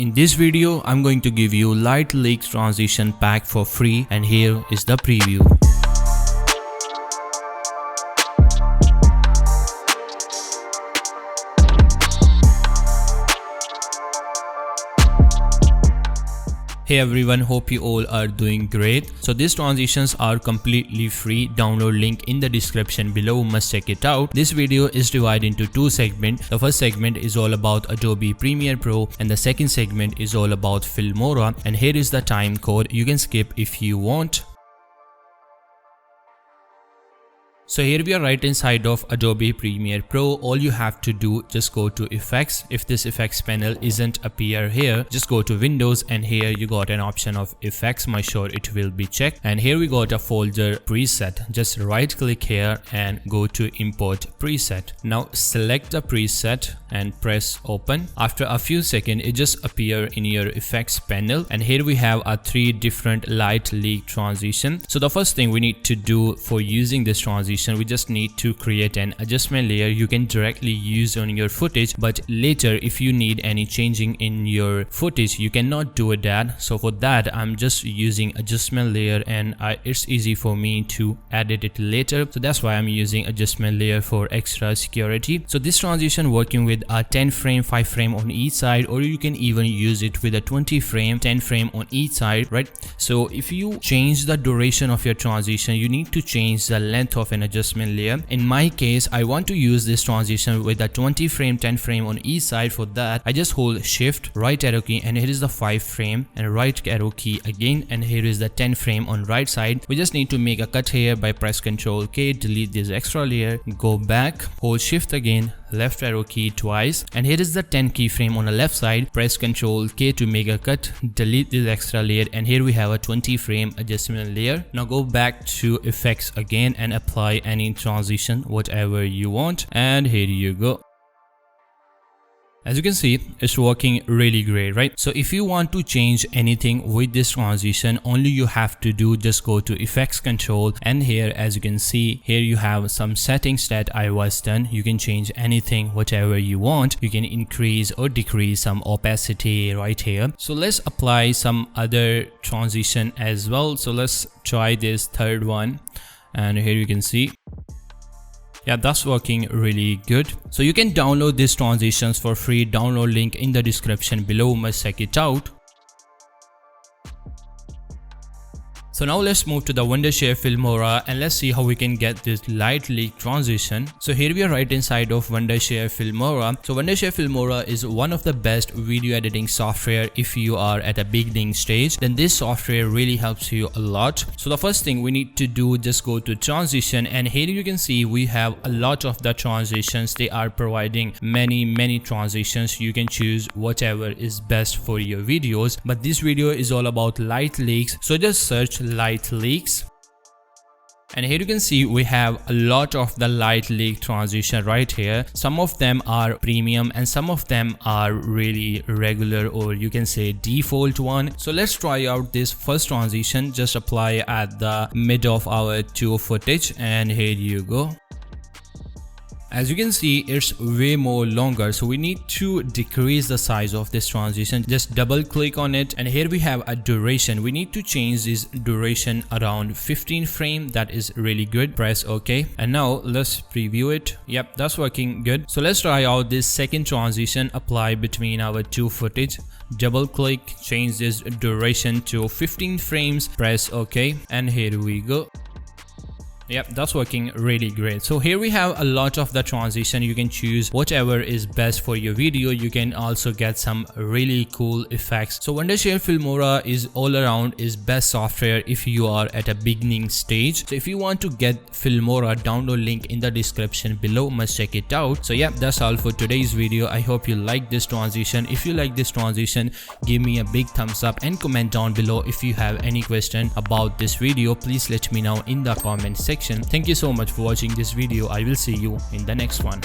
In this video, I'm going to give you light leaks transition pack for free, and here is the preview. Hey everyone, hope you all are doing great. So these transitions are completely free. Download link in the description below, must check it out. This video is divided into two segments. The first segment is all about Adobe Premiere Pro and the second segment is all about Filmora, and here is the time code. You can skip if you want. So here we are right inside of Adobe Premiere Pro. All you have to do, just go to effects. If this effects panel isn't appear here, just go to Windows, and here you got an option of effects. Make sure it will be checked, and here we got a folder preset. Just right click here and go to import preset. Now select the preset and press open. After a few seconds, it just appear in your effects panel, and here we have a three different light leak transition. So the first thing we need to do for using this transition, we just need to create an adjustment layer. You can directly use on your footage, but later if you need any changing in your footage, you cannot do that. So for that, I'm just using adjustment layer, and it's easy for me to edit it later. So that's why I'm using adjustment layer for extra security. So this transition working with a 10 frame, 5 frame on each side, or you can even use it with a 20 frame, 10 frame on each side, right? So if you change the duration of your transition, you need to change the length of an adjustment layer. In my case, I want to use this transition with a 20 frame, 10 frame on each side. For that, I just hold shift, right arrow key, and here is the 5 frame, and right arrow key again, and here is the 10 frame on right side. We just need to make a cut here by press Ctrl K, delete this extra layer, go back, hold shift again, left arrow key twice, and here is the 10 keyframe on the left side. Press Ctrl K to make a cut, delete this extra layer, and here we have a 20 frame adjustment layer. Now go back to effects again and apply any transition, whatever you want, and here you go. As you can see, it's working really great, right? So if you want to change anything with this transition, only you have to do, just go to effects control, and here, as you can see, here you have some settings that I was done. You can change anything, whatever you want. You can increase or decrease some opacity right here. So let's apply some other transition as well. So let's try this third one, and here you can see, yeah, that's working really good. So you can download these transitions for free. Download link in the description below, must check it out. So now let's move to the Wondershare Filmora, and let's see how we can get this light leak transition. So here we are right inside of Wondershare Filmora. So Wondershare Filmora is one of the best video editing software. If you are at a beginning stage, then this software really helps you a lot. So the first thing we need to do, just go to transition, and here you can see we have a lot of the transitions. They are providing many transitions. You can choose whatever is best for your videos, but this video is all about light leaks. So just search light leaks, and here you can see we have a lot of the light leak transition right here. Some of them are premium and some of them are really regular, or you can say default one. So let's try out this first transition. Just apply at the mid of our two footage, and here you go. As you can see, it's way more longer, so we need to decrease the size of this transition. Just double click on it, and here we have a duration. We need to change this duration around 15 frame. That is really good. Press OK, and now let's preview it. Yep, that's working good. So let's try out this second transition. Apply between our two footage. Double click, change this duration to 15 frames. Press OK, and here we go. Yep, that's working really great. So here we have a lot of the transition. You can choose whatever is best for your video. You can also get some really cool effects. So Wondershare Filmora is all around is best software if you are at a beginning stage. So if you want to get Filmora, download link in the description below, must check it out. So yeah, that's all for today's video. I hope you like this transition. If you like this transition, give me a big thumbs up and comment down below. If you have any question about this video, please let me know in the comment section. Thank you so much for watching this video. I will see you in the next one.